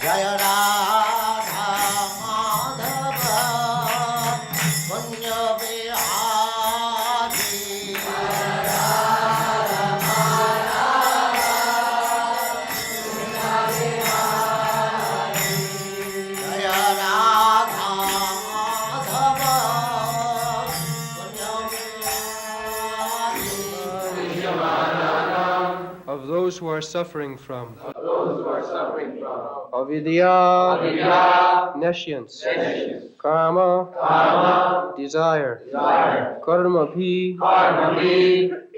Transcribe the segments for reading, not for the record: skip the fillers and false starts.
Jaya Radha Madhava Kunya Vihari Jaya Radha Madhava Kunya Vihari of those who are suffering from avidya, nescience, karma, desire, karma bhi,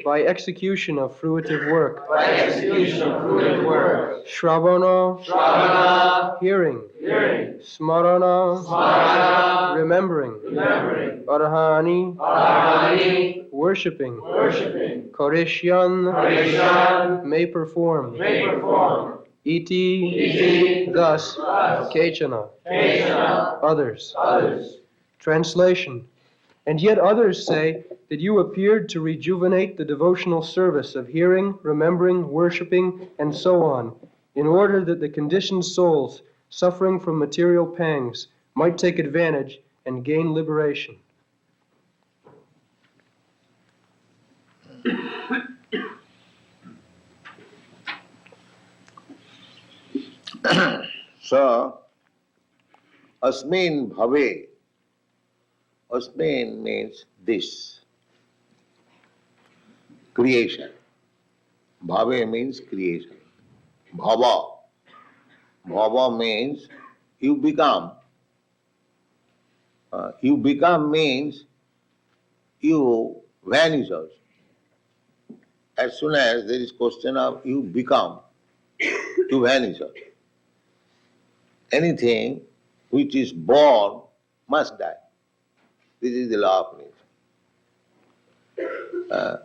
by execution of fruitive work, shravana, hearing, smarana, remembering, arhani, worshipping, karishyan, may perform, iti, thus, kechana, others. Translation. And yet others say that you appeared to rejuvenate the devotional service of hearing, remembering, worshipping, and so on, in order that the conditioned souls suffering from material pangs might take advantage and gain liberation. So, asmin bhave. Asmin means this. Creation. Bhave means creation. Bhava. Bhava means you become. You become means you vanish also. As soon as there is question of you become, you vanish also. Anything which is born must die. This is the law of nature.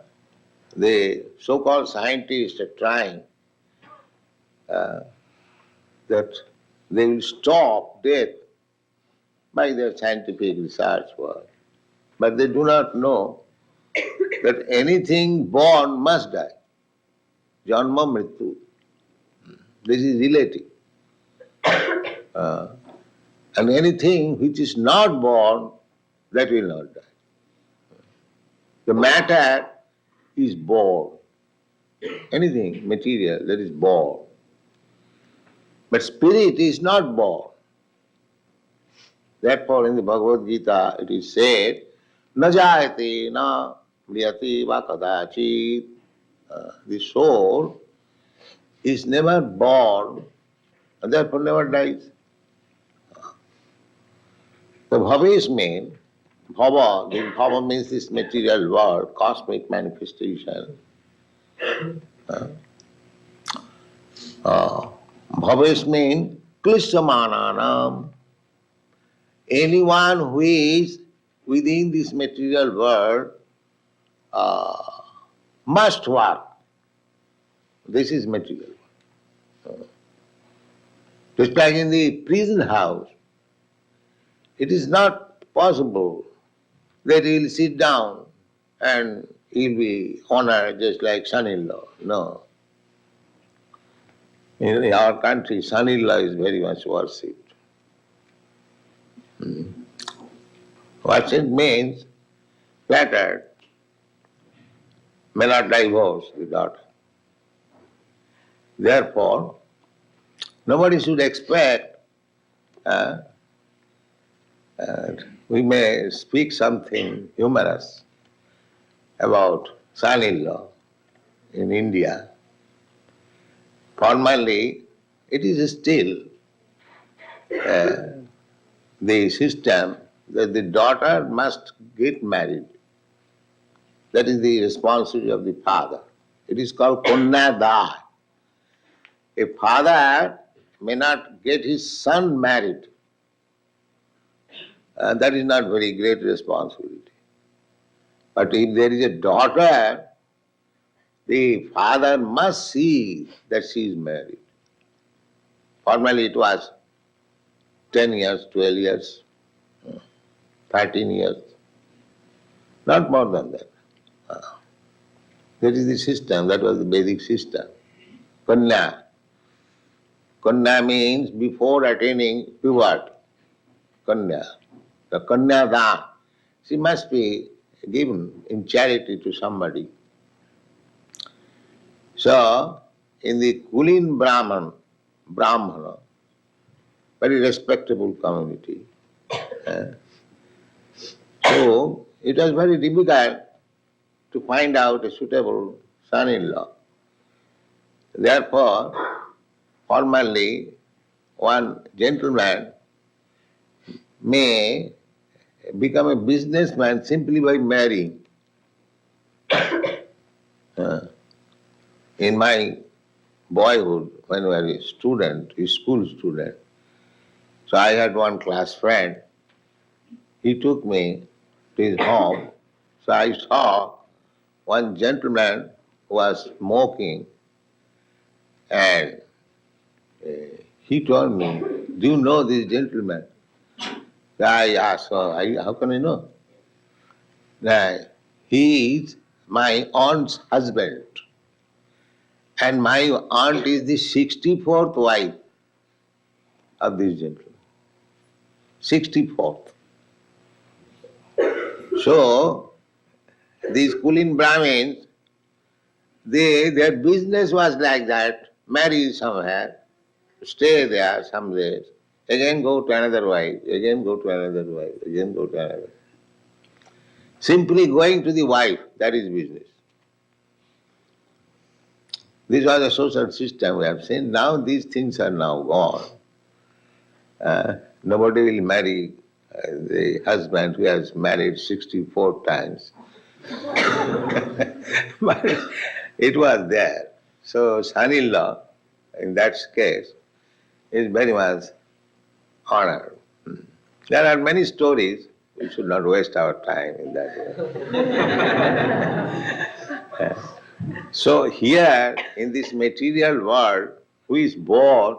The so-called scientists are trying that they will stop death by their scientific research work. But they do not know that anything born must die. Janma mrityu. This is relative. And anything which is not born, that will not die. The matter is born. Anything material that is born. But spirit is not born. Therefore in the Bhagavad Gita it is said, na jayate na mriyate va kadachit. The soul is never born and therefore never dies. The bhaves mean, bhava means this material world, cosmic manifestation. Bhaves mean klishyamananam. Anyone who is within this material world must work. This is material. Just like in the prison house, it is not possible that he will sit down and he will be honored just like son-in-law. No. In our country, son-in-law is very much worshipped. Worship means flattered, may not divorce the daughter. Therefore, nobody should expect we may speak something humorous about son-in-law in India. Formally, it is still the system that the daughter must get married. That is the responsibility of the father. It is called Kunnada. A father may not get his son married. That is not very great responsibility. But if there is a daughter, the father must see that she is married. Formerly it was 10 years, 12 years, 13 years, not more than that. That is the system, that was the Vedic system. Kanya. Kanya means before attaining puberty. Kanya. The Kanya Dan. She must be given in charity to somebody. So, in the Kulin Brahmana, very respectable community. So, it was very difficult to find out a suitable son-in-law. Therefore, formerly, one gentleman may become a businessman simply by marrying. In my boyhood, when I was a student, a school student, so I had one class friend. He took me to his home. So I saw one gentleman who was smoking, and he told me, "Do you know this gentleman?" I asked, "How can I know?" That he is my aunt's husband, and my aunt is the 64th wife of this gentleman. 64th. So, these Kulin Brahmins, their business was like that, marry somewhere, stay there some days, again go to another wife, again go to another wife, again go to another. Simply going to the wife, that is business. This was a social system we have seen. Now these things are now gone. Nobody will marry the husband who has married 64 times. But it was there. So son-in-law, in that case, is very much honored. There are many stories. We should not waste our time in that way. So here, in this material world, who is born,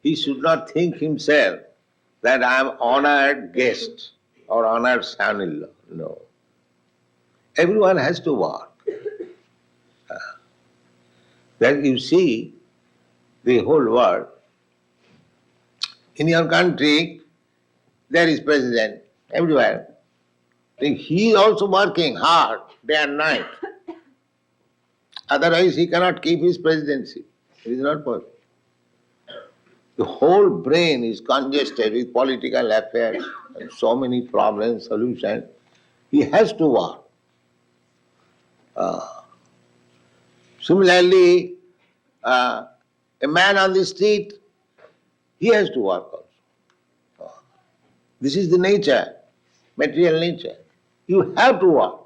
he should not think himself that I am honored guest or honored son-in-law. No. Everyone has to work. Then you see the whole world. In your country, there is president everywhere. He is also working hard day and night. Otherwise, he cannot keep his presidency. It is not possible. The whole brain is congested with political affairs and so many problems, solutions. He has to work. Similarly, a man on the street, he has to work also. This is the nature, material nature. You have to work.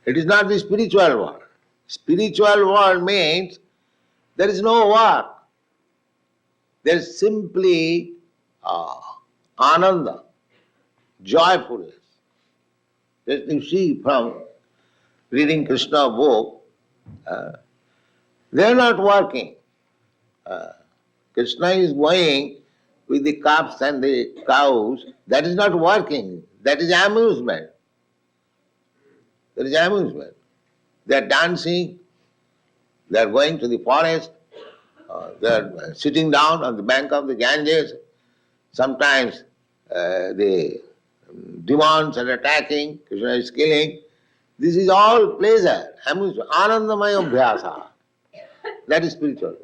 It is not the spiritual world. Spiritual world means there is no work. There is simply ananda, joyfulness. That you see from reading Krishna book, they are not working. Krishna is going with the calves and the cows. That is not working. That is amusement. That is amusement. They are dancing. They are going to the forest. They are sitting down on the bank of the Ganges. Sometimes the demons are attacking. Krishna is killing. This is all pleasure, amusement, anandamaya abhyasa. That is spiritual.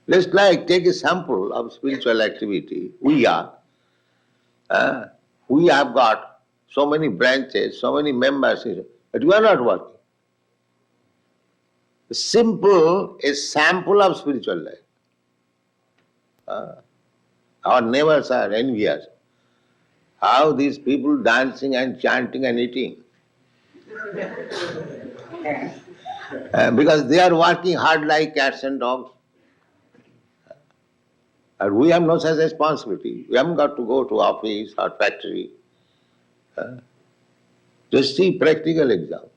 Let's take a sample of spiritual activity. We have got so many branches, so many members, but we are not working. Simple a sample of spiritual life. Our neighbors are envious. How these people dancing and chanting and eating. Because they are working hard like cats and dogs. And we have no such responsibility. We haven't got to go to office or factory. Just see practical example.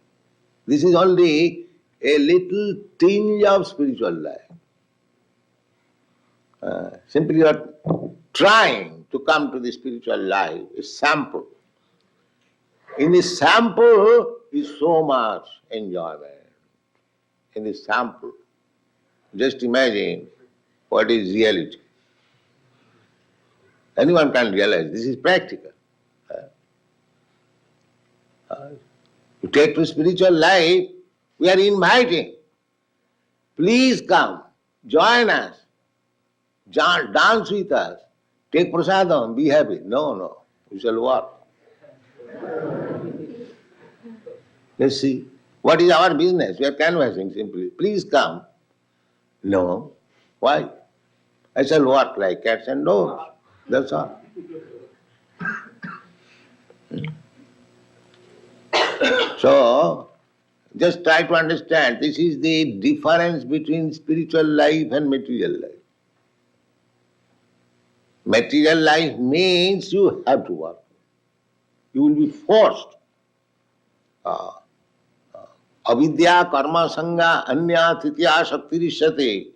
This is only a little tinge of spiritual life. Simply you are trying to come to the spiritual life, a sample. In the sample is so much enjoyment. in this sample. Just imagine what is reality. Anyone can realize this is practical. To take to spiritual life, we are inviting. Please come, join us, dance with us, take prasadam, be happy. No, we shall work. Let's see. What is our business? We are canvassing simply. Please come. No. Why? I shall work like cats and dogs. That's all. So, just try to understand, this is the difference between spiritual life and material life. Material life means you have to work. You will be forced. Avidya karma sangha anya titya shaktirishyate.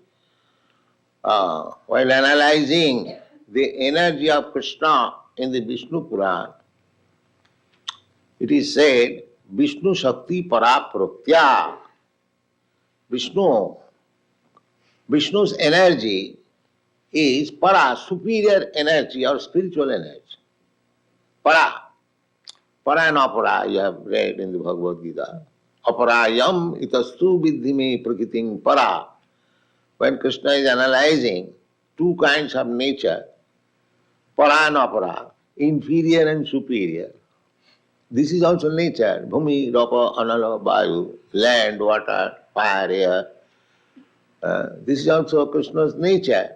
While analyzing the energy of Krishna in the Vishnu Puran, it is said, Vishnu Shakti Paraprotya. Vishnu's energy is para, superior energy or spiritual energy. Para. Para and apara, you have read in the Bhagavad Gita. Aparayam itastu viddhime prakritim para. When Krishna is analyzing two kinds of nature, para and apara, inferior and superior, this is also nature. Bhumi, Rapa, Anala, Vayu, land, water, fire, air. This is also Krishna's nature.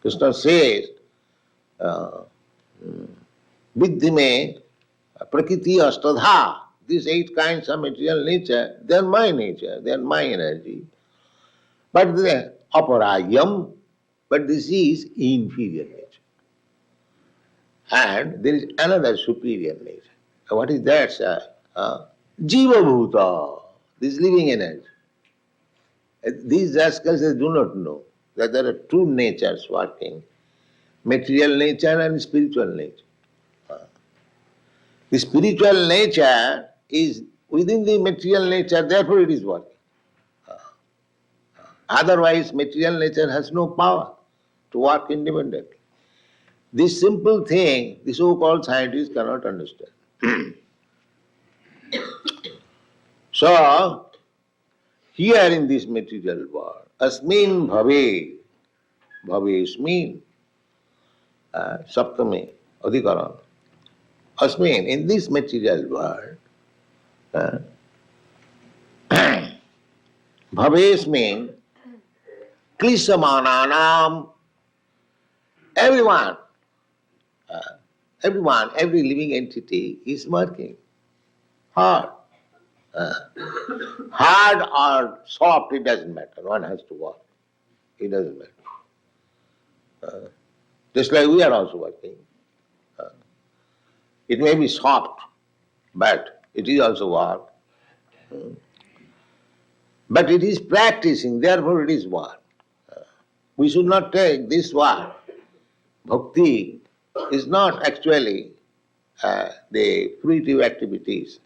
Krishna says, Viddhime prakriti astadha. These 8 kinds of material nature, they are my nature, they are my energy. But they are aparayam, but this is inferior nature. And there is another superior nature. What is that, sir? Jiva bhuta, this living energy. These rascals they do not know that there are two natures working, material nature and spiritual nature. The spiritual nature is within the material nature, therefore it is working. Otherwise, material nature has no power to work independently. This simple thing, the so-called scientists cannot understand. So, here in this material world, asmin bhave, bhavesmin, saptame, adhikaran. Asmin, in this material world, bhavesmin, klisamananam, everyone, every living entity is working hard. Hard or soft, it doesn't matter. One has to work. It doesn't matter. Just like we are also working. It may be soft, but it is also work. But it is practicing, therefore it is work. We should not take this work. Bhakti is not actually the fruitive activities.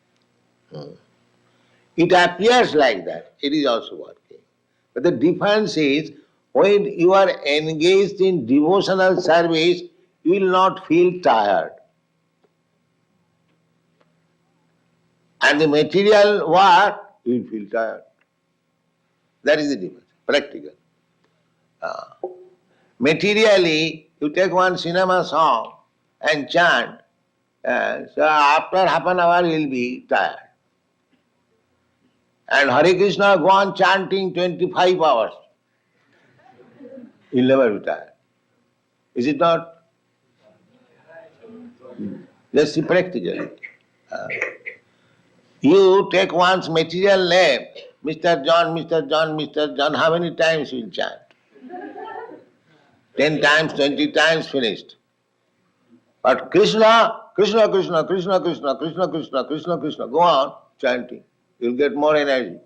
It appears like that, it is also working. But the difference is, when you are engaged in devotional service, you will not feel tired. And the material work, you will feel tired. That is the difference, practical. Materially, you take one cinema song and chant, so after half an hour you will be tired. And Hare Krishna go on chanting 25 hours. You'll never be tired. Is it not? Let's see practically. You take one's material name, Mr. John, Mr. John, Mr. John, how many times you will chant? 10 times, 20 times, finished. But Krishna, Krishna, Krishna, Krishna, Krishna, Krishna, Krishna, Krishna, Krishna, go on chanting. You'll get more energy.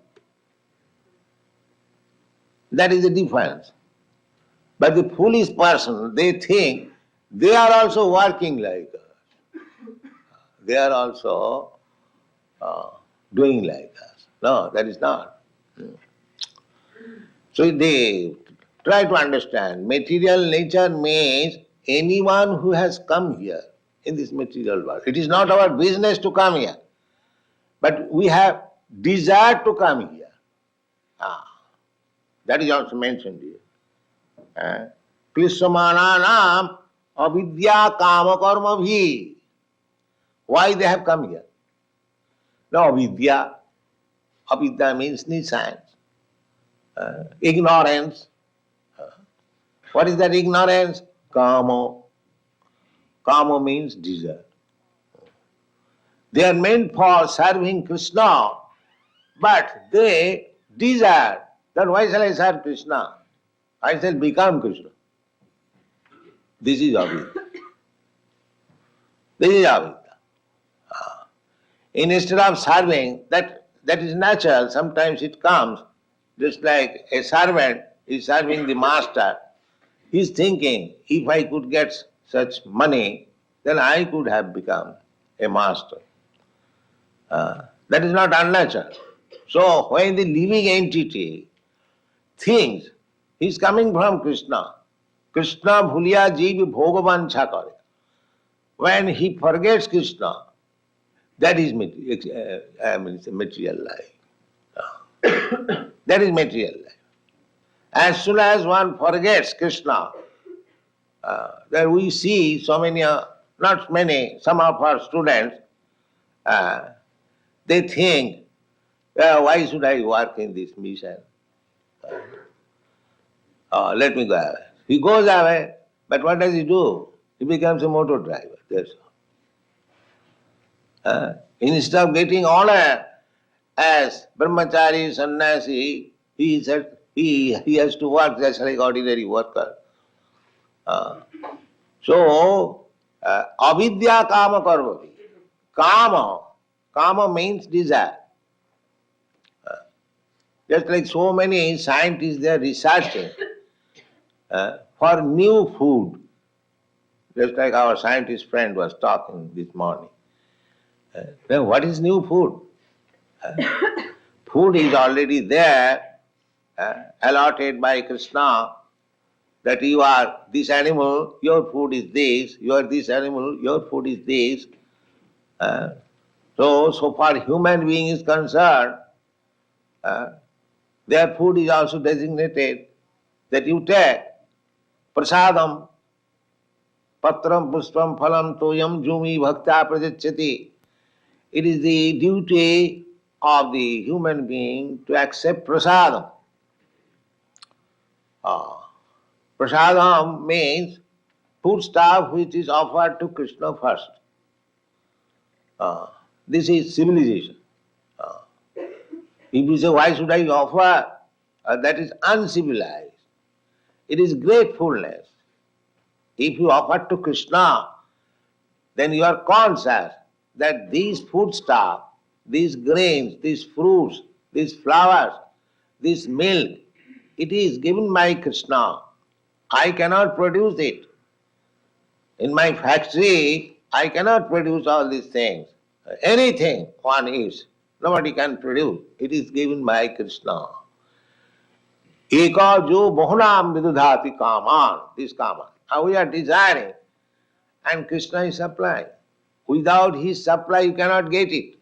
That is the difference. But the foolish person, they think they are also working like us. They are also doing like us. No, that is not. So they try to understand. Material nature means anyone who has come here in this material world. It is not our business to come here, but we have desire to come here. Ah, that is also mentioned here. Klishyamananam avidya kama karma bhi. Why they have come here? No, avidya. Avidya means science. Ignorance. What is that ignorance? Kama. Kama means desire. They are meant for serving Krishna, but they desire that why shall I serve Krishna? I shall become Krishna. This is avidya. This is avidya. Instead of serving, that is natural, sometimes it comes, just like a servant is serving the master. He is thinking, if I could get such money, then I could have become a master. That is not unnatural. So when the living entity thinks he is coming from Krishna, Krishna bhuliya jeev bhogavancha kare. When he forgets Krishna, that is material life. That is material life. As soon as one forgets Krishna, there we see so many, not many, some of our students, they think, why should I work in this mission? Let me go away. He goes away, but what does he do? He becomes a motor driver. That's all. Instead of getting honor as brahmachari, sannyasi, he said he has to work just like ordinary worker. So, avidya kama karma. Kama means desire. Just like so many scientists, they are researching for new food. Just like our scientist friend was talking this morning. Then what is new food? Food is already there, allotted by Krishna, that you are this animal, your food is this, you are this animal, your food is this. So far human being is concerned, their food is also designated that you take prasadam, patram puspam phalam toyam jumi bhakta prajachyati. It is the duty of the human being to accept prasadam. Prasadam means food stuff which is offered to Krishna first. This is civilization. If you say, why should I offer? That is uncivilized. It is gratefulness. If you offer to Krishna, then you are conscious that these foodstuff, these grains, these fruits, these flowers, this milk, it is given by Krishna. I cannot produce it. In my factory, I cannot produce all these things. Anything one eats, nobody can produce. It is given by Krishna. Eka jo bahunam vidudhati kaman, this kaman. Now we are desiring, and Krishna is supplying. Without his supply, you cannot get it.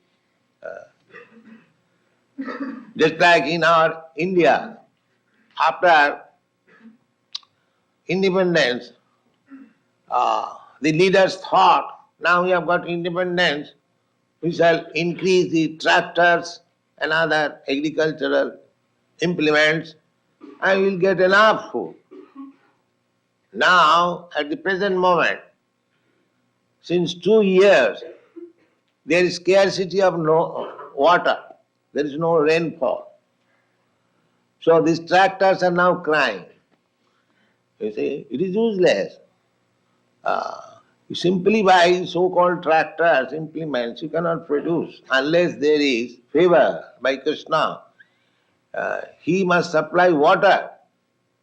Just like in our India, after independence, the leaders thought, now we have got independence, we shall increase the tractors and other agricultural implements and we will get enough food. Now, at the present moment, since 2 years, there is scarcity of water. There is no rainfall. So these tractors are now crying. You see, it is useless. You simply buy so-called tractors, implements, you cannot produce unless there is favor by Krishna. He must supply water.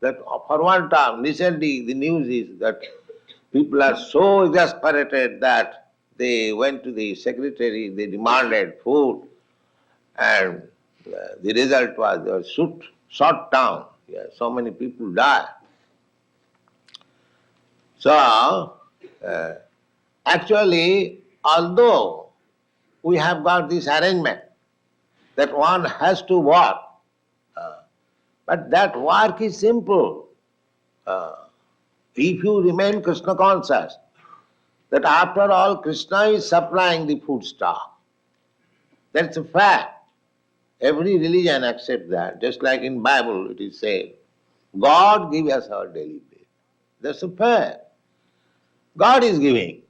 That for one time, recently the news is that people are so exasperated that they went to the secretary, they demanded food, and The result was they were shot down. Yeah, so many people died. So, actually, although we have got this arrangement that one has to work, but that work is simple. If you remain Krishna conscious, that after all Krishna is supplying the foodstuff, that's a fact. Every religion accepts that. Just like in Bible it is said, God give us our daily bread. That's a fact. God is giving.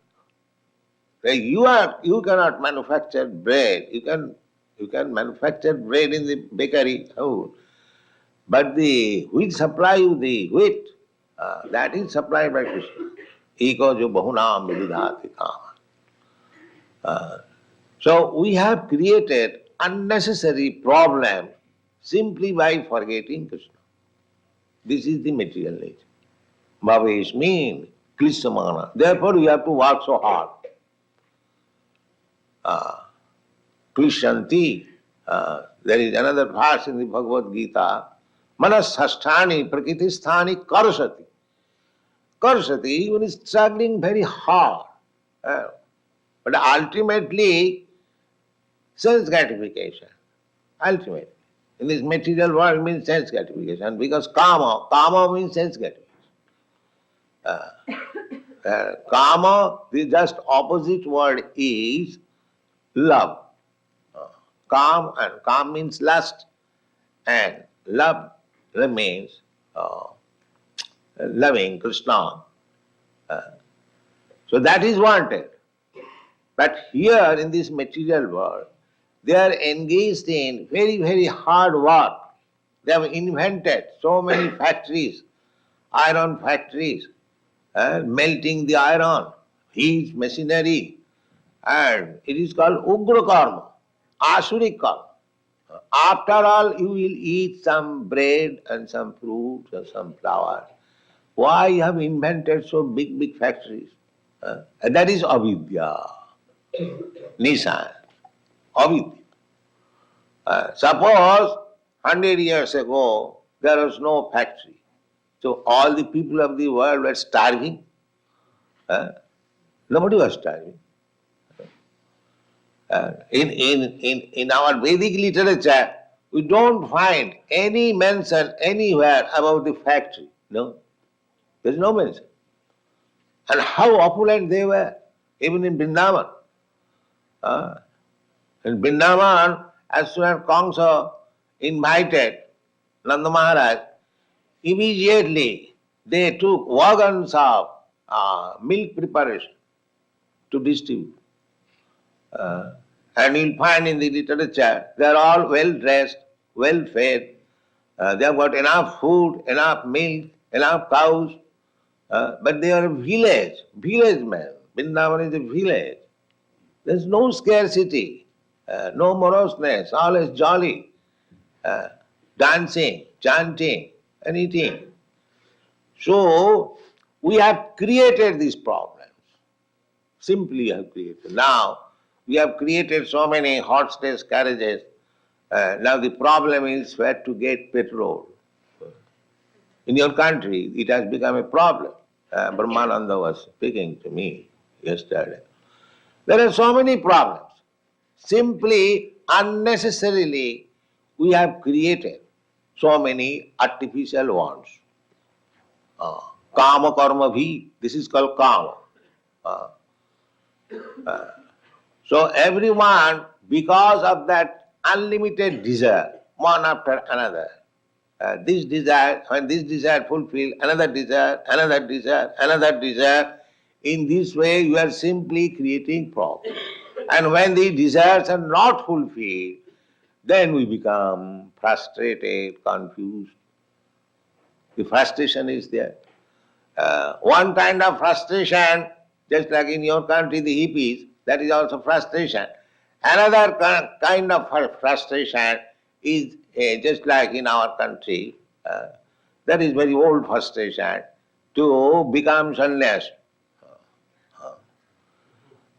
Like you cannot manufacture bread. You can manufacture bread in the bakery, but the wheat supply you the wheat, that is supplied by Krishna. Eko jo bahunam vididhati kama. So we have created unnecessary problem simply by forgetting Krishna. This is the material nature. Bhavesh means Krishnamana. Therefore we have to work so hard. Krishyanti, there is another verse in the Bhagavad Gita, Manasasthani Prakritisthani Karasati. Karasati, one is struggling very hard. But ultimately, sense gratification. Ultimately. In this material world means sense gratification because kama means sense gratification. Kama, the just opposite word is love. Kam means lust, and love means loving Krishna. So that is wanted. But here in this material world, they are engaged in very, very hard work. They have invented so many factories, iron factories, melting the iron, huge machinery, and it is called Ugra Karma, Asuric Karma. After all, you will eat some bread and some fruits and some flowers. Why you have invented so big, big factories? And that is avidya, Nissan, avidya. Suppose 100 years ago there was no factory. So all the people of the world were starving. Nobody was starving. In our Vedic literature, we don't find any mention anywhere about the factory. No, there is no mention. And how opulent they were, even in Vrindavan. In Vrindavan, as soon as Kamsa invited Nanda Maharaj, immediately they took wagons of milk preparation to distribute. And you'll find in the literature, they are all well dressed, well fed, they have got enough food, enough milk, enough cows, but they are a village men. Vrindavan is a village. There's no scarcity, no moroseness, always jolly, dancing, chanting, and eating. So, we have created these problems. Simply have created. Now, we have created so many horseless carriages. Now the problem is where to get petrol. In your country, it has become a problem. Brahmananda was speaking to me yesterday. There are so many problems. Simply, unnecessarily, we have created so many artificial wants. Kama karma bhi, this is called kama. So everyone, because of that unlimited desire, one after another, this desire, when this desire fulfilled, another desire, another desire, another desire, in this way you are simply creating problems. And when the desires are not fulfilled, then we become frustrated, confused. The frustration is there. One kind of frustration, just like in your country, the hippies, that is also frustration. Another kind of frustration is just like in our country, that is very old frustration, to become sannyasi.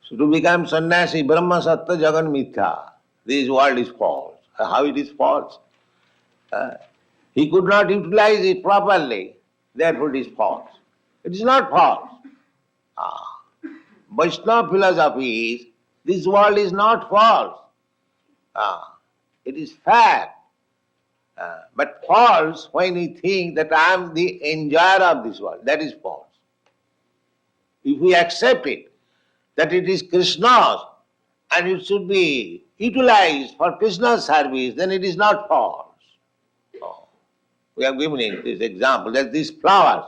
So to become sannyasi, Brahma Sattva Jagan Mithya, this world is false. How it is false? He could not utilize it properly, therefore it is false. It is not false. Vaishnava philosophy is, this world is not false. It is fact. But false when we think that I am the enjoyer of this world. That is false. If we accept it, that it is Krishna's and it should be utilized for Krishna's service, then it is not false. We have given it this example that these flowers,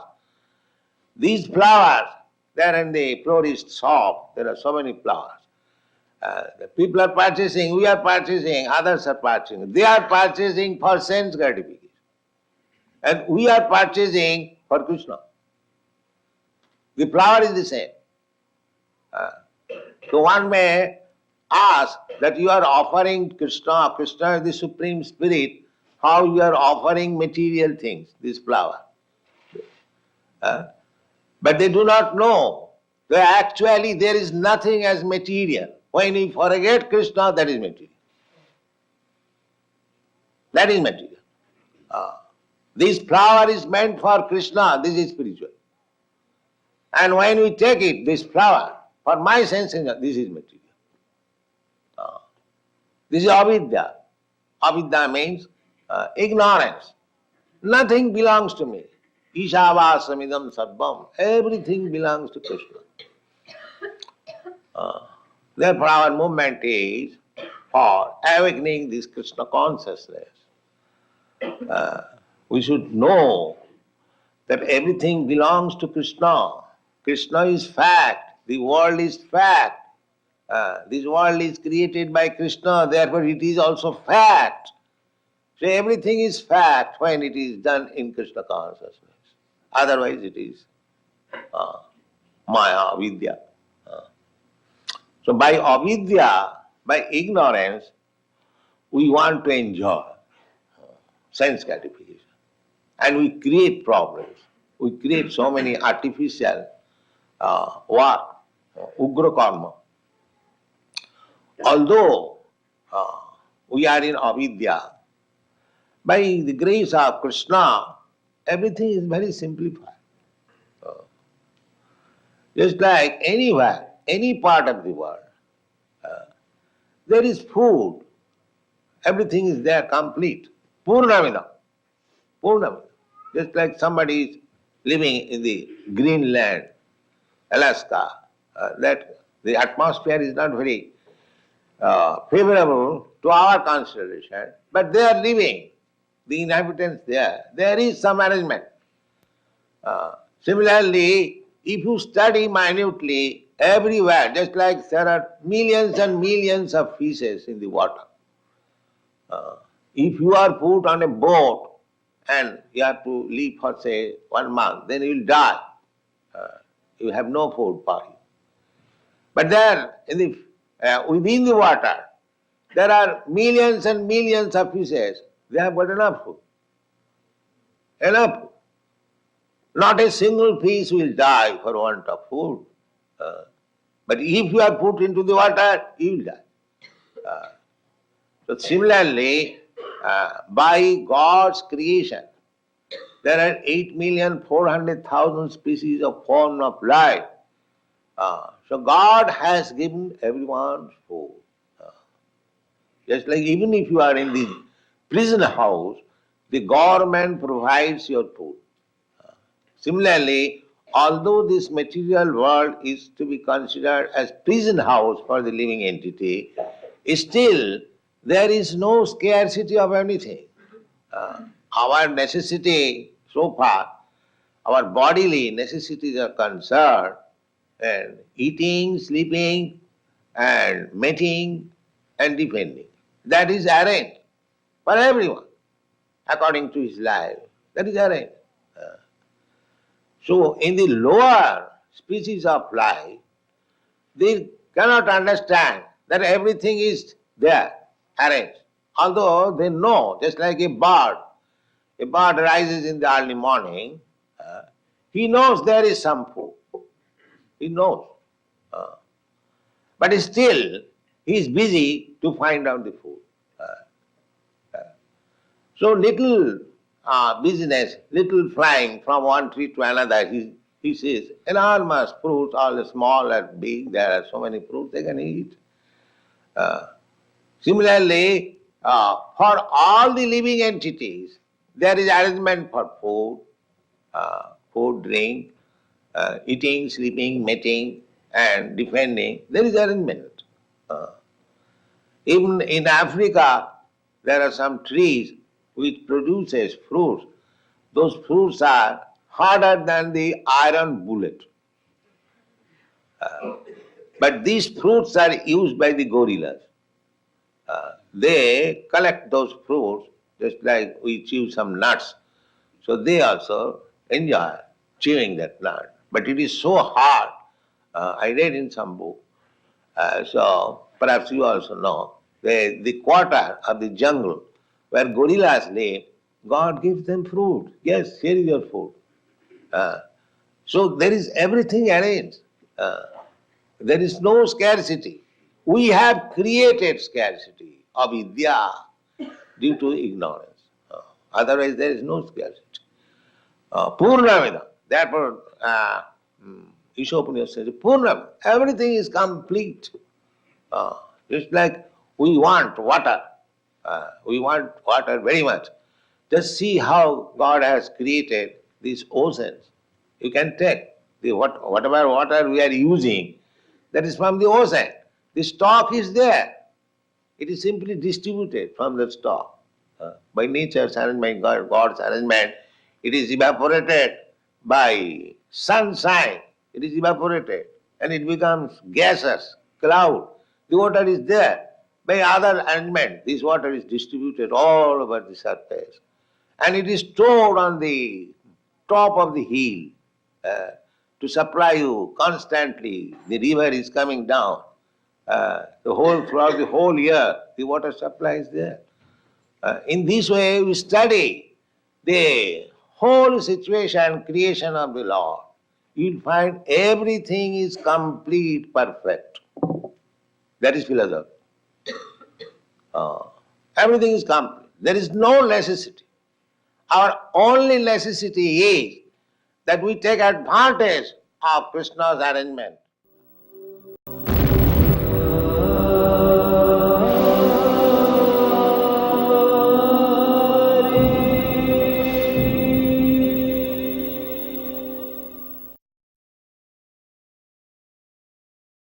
they are in the florist shop, there are so many flowers. The people are purchasing, we are purchasing, others are purchasing. They are purchasing for sense gratification. And we are purchasing for Krishna. The flower is the same. So one may ask that you are offering Krishna, Krishna is the Supreme Spirit, how you are offering material things, this flower. But they do not know that actually there is nothing as material. When we forget Krishna, that is material. That is material. This flower is meant for Krishna, this is spiritual. And when we take it, this flower, for my sense, this is material. This is avidya. Avidya means ignorance. Nothing belongs to me. Ishavāsamidam sarvam. Everything belongs to Krishna. Therefore our movement is for awakening this Krishna consciousness. We should know that everything belongs to Krishna. Krishna is fact. The world is fact. This world is created by Krishna, therefore it is also fact. So everything is fact when it is done in Krishna consciousness. Otherwise it is maya, vidya. So by avidya, by ignorance, we want to enjoy sense gratification. And we create problems. We create so many artificial work, ugra karma. Although we are in avidya, by the grace of Krishna, everything is very simplified. Just like anywhere, any part of the world, there is food. Everything is there complete. Purnamida. Purnamida. Just like somebody is living in the Greenland, Alaska, that the atmosphere is not very favorable to our consideration, but they are living, the inhabitants there. There is some arrangement. Similarly, if you study minutely everywhere, just like there are millions and millions of fishes in the water, if you are put on a boat and you have to live for say 1 month, then you will die. You have no food for you. But there, in the, within the water, there are millions and millions of fishes. They have got enough food. Enough food. Not a single fish will die for want of food. But if you are put into the water, you will die. So similarly, by God's creation, there are 8,400,000 species of form of life. So God has given everyone food. Just like even if you are in the prison house, the government provides your food. Similarly, although this material world is to be considered as prison house for the living entity, still there is no scarcity of anything. Our necessity so far, our bodily necessities are concerned, and eating, sleeping, and mating, and defending. That is arranged for everyone, according to his life. That is arranged. So in the lower species of life, they cannot understand that everything is there, arranged. Although they know, just like a bird rises in the early morning, he knows there is some food. He knows. But still, he is busy to find out the food. So little business, little flying from one tree to another, he sees enormous fruits, all small and big, there are so many fruits they can eat. Similarly, for all the living entities, there is arrangement for food, drink, eating, sleeping, mating, and defending. There is arrangement. Uh, Even in Africa, there are some trees which produces fruits. Those fruits are harder than the iron bullet. But these fruits are used by the gorillas. They collect those fruits just like we chew some nuts. So they also enjoy chewing that nut. But it is so hard. I read in some book. So perhaps you also know, the quarter of the jungle where gorillas live, God gives them fruit. Yes, here is your food. So there is everything arranged. There is no scarcity. We have created scarcity, avidya, due to ignorance. Otherwise, there is no scarcity. Purnamida. Therefore, Ishopanishad says, Purnam, everything is complete. Just like we want water. We want water very much. Just see how God has created these oceans. You can take whatever water we are using, that is from the ocean. The stock is there. It is simply distributed from the stock. By nature's arrangement, God's arrangement, it is evaporated by sunshine. It is evaporated and it becomes gaseous, cloud. The water is there. By other arrangement, this water is distributed all over the surface. And it is stored on the top of the hill to supply you constantly. The river is coming down. Throughout the whole year, the water supply is there. In this way, we study the whole situation, creation of the Lord. You'll find everything is complete, perfect. That is philosophy. Everything is complete. There is no necessity. Our only necessity is that we take advantage of Krishna's arrangement.